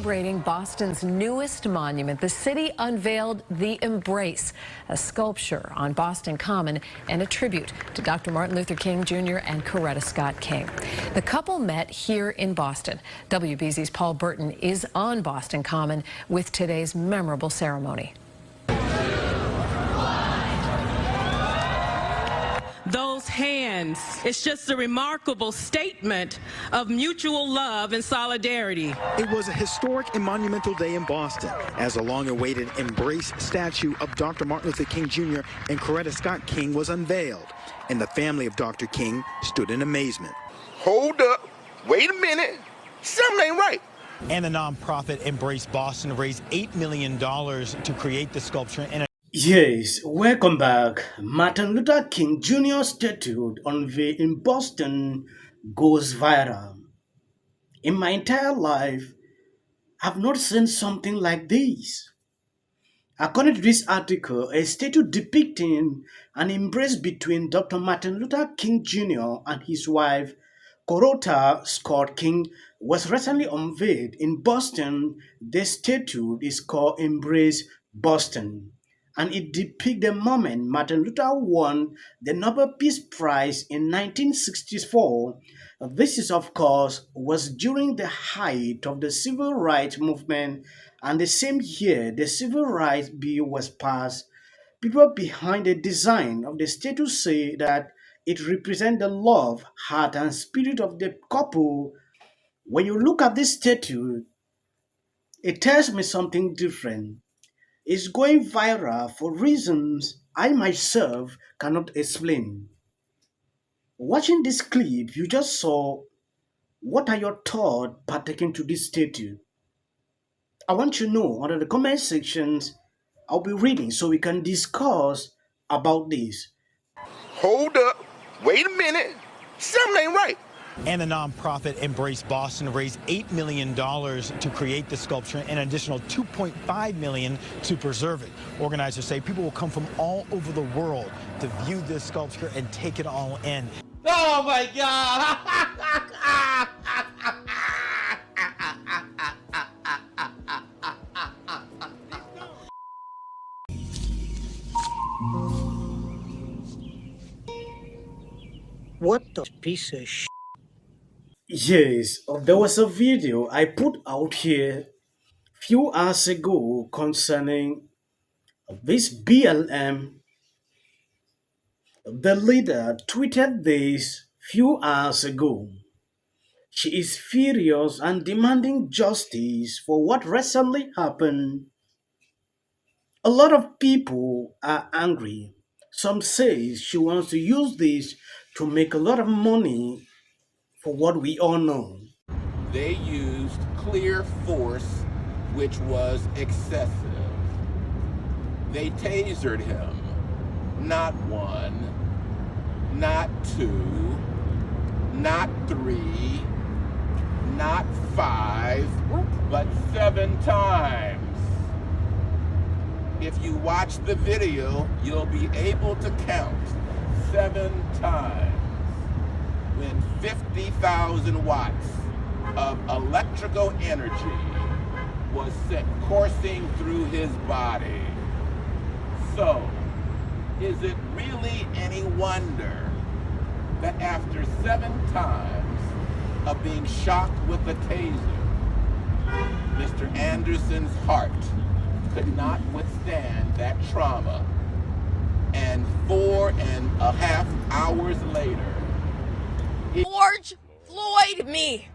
Celebrating Boston's newest monument, the city unveiled the Embrace, a sculpture on Boston Common and a tribute to Dr. Martin Luther King Jr. and Coretta Scott King. The couple met here in Boston. WBZ's Paul Burton is on Boston Common with today's memorable ceremony. Those hands, it's just a remarkable statement of mutual love and solidarity. It was a historic and monumental day in Boston as a long-awaited Embrace statue of Dr. Martin Luther King Jr. and Coretta Scott King was unveiled, and the family of Dr. King stood in amazement. Hold up, wait a minute, something ain't right. And the nonprofit Embrace Boston raised $8 million to create the sculpture. Yes, welcome back. Martin Luther King Jr. statue unveiled in Boston goes viral. In my entire life, I've not seen something like this. According to this article, a statue depicting an embrace between Dr. Martin Luther King Jr. and his wife, Coretta Scott King, was recently unveiled in Boston. The statue is called Embrace Boston, and it depicts the moment Martin Luther won the Nobel Peace Prize in 1964. This is, of course, was during the height of the civil rights movement, and the same year the Civil Rights Bill was passed. People behind the design of the statue say that it represents the love, heart, and spirit of the couple. When you look at this statue, it tells me something different. It's going viral for reasons I myself cannot explain. Watching this clip you just saw, what are your thoughts pertaining to this statue? I want to know under the comment sections. I'll be reading so we can discuss about this. Hold up, wait a minute, something ain't right. And the nonprofit Embrace Boston raised $8 million to create the sculpture and an additional $2.5 million to preserve it. Organizers say people will come from all over the world to view this sculpture and take it all in. Oh my God! What the piece of shit? Yes, there was a video I put out here few hours ago concerning this BLM. The leader tweeted this few hours ago. She is furious and demanding justice for what recently happened. A lot of people are angry. Some say she wants to use this to make a lot of money for what we all know. They used clear force, which was excessive. They tasered him. Not one, not two, not three, not five, but 7 times. If you watch the video, you'll be able to count 7 times when 50,000 watts of electrical energy was sent coursing through his body. So, is it really any wonder that after 7 times of being shocked with a taser, Mr. Anderson's heart could not withstand that trauma, and 4.5 hours later, George Floyd me.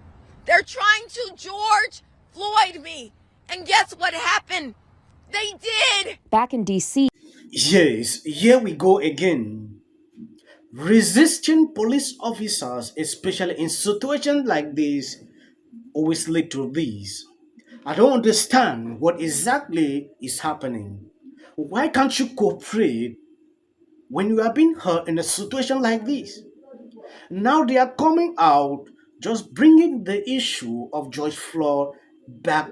They're trying to George Floyd me. And guess what happened? They did. Back in D.C. Yes, here we go again. Resisting police officers, especially in situations like this, always lead to this. I don't understand what exactly is happening. Why can't you cooperate when you are being hurt in a situation like this? Now they are coming out, just bringing the issue of George Floyd back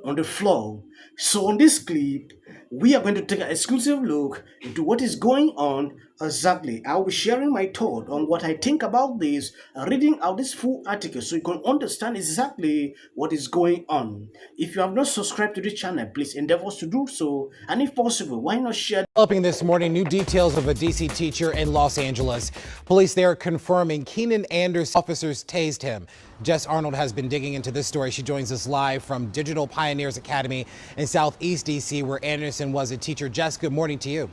on the floor. So on this clip, we are going to take an exclusive look into what is going on exactly. I'll be sharing my thought on what I think about this, reading out this full article so you can understand exactly what is going on. If you have not subscribed to this channel, please endeavor to do so. And if possible, why not share? Developing this morning, new details of a DC teacher in Los Angeles. Police there confirming Keenan Anderson officers tased him. Jess Arnold has been digging into this story. She joins us live from Digital Pioneers Academy in Southeast DC, where Anderson was a teacher. Jess, good morning to you.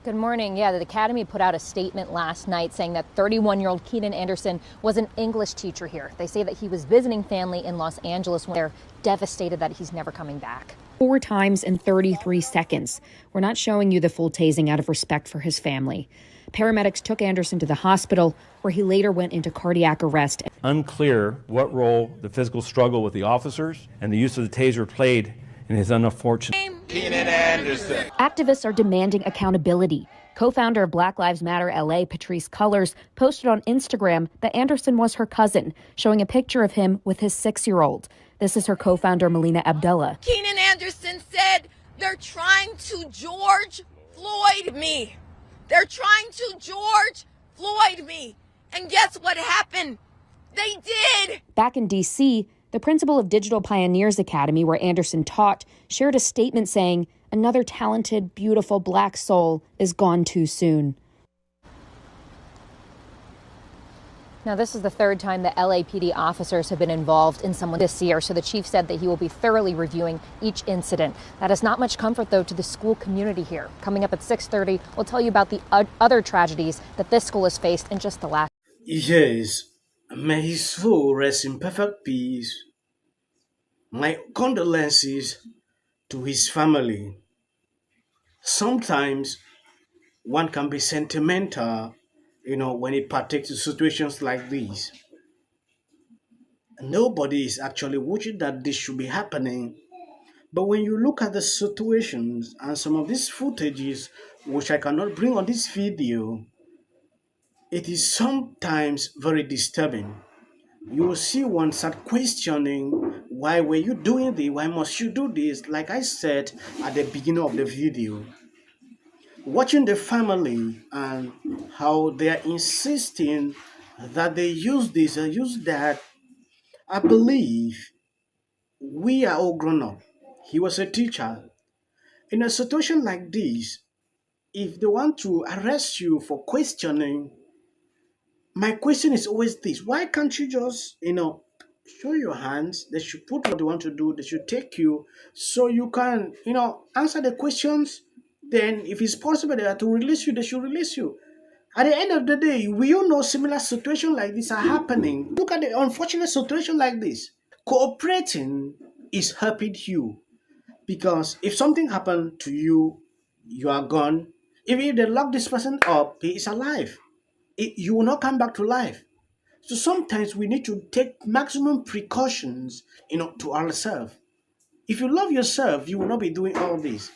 Good morning. Yeah, the Academy put out a statement last night saying that 31-year-old Keenan Anderson was an English teacher here. They say that he was visiting family in Los Angeles when they're devastated that he's never coming back. 4 times in 33 seconds. We're not showing you the full tasing out of respect for his family. Paramedics took Anderson to the hospital, where he later went into cardiac arrest. Unclear what role the physical struggle with the officers and the use of the taser played in his unfortunate. Keenan Anderson. Activists are demanding accountability. Co-founder of Black Lives Matter LA, Patrisse Cullors, posted on Instagram that Anderson was her cousin, showing a picture of him with his 6-year-old. This is her co-founder, Melina Abdullah. Keenan Anderson said they're trying to George Floyd me. They're trying to George Floyd me. And guess what happened? They did. Back in D.C., the principal of Digital Pioneers Academy, where Anderson taught, shared a statement saying, "Another talented, beautiful Black soul is gone too soon." Now, this is the third time the LAPD officers have been involved in someone this year, so the chief said that he will be thoroughly reviewing each incident. That is not much comfort, though, to the school community here. Coming up at 6:30, we'll tell you about the other tragedies that this school has faced in just the last. Yes, may his soul rest in perfect peace. My condolences to his family. Sometimes one can be sentimental, when it partakes to situations like these. Nobody is actually wishing that this should be happening. But when you look at the situations and some of these footages, which I cannot bring on this video, it is sometimes very disturbing. You will see one start questioning, why were you doing this? Why must you do this? Like I said at the beginning of the video, watching the family and how they are insisting that they use this and use that, I believe we are all grown up. He was a teacher. In a situation like this, if they want to arrest you for questioning, my question is always this: why can't you just, show your hands? They should put what they want to do. They should take you so you can, answer the questions. Then, if it's possible they are to release you, they should release you. At the end of the day, we all know similar situations like this are happening. Look at the unfortunate situation like this. Cooperating is helping you, because if something happened to you, you are gone. Even if they lock this person up, he is alive. You will not come back to life. So sometimes we need to take maximum precautions, to ourselves. If you love yourself, you will not be doing all this.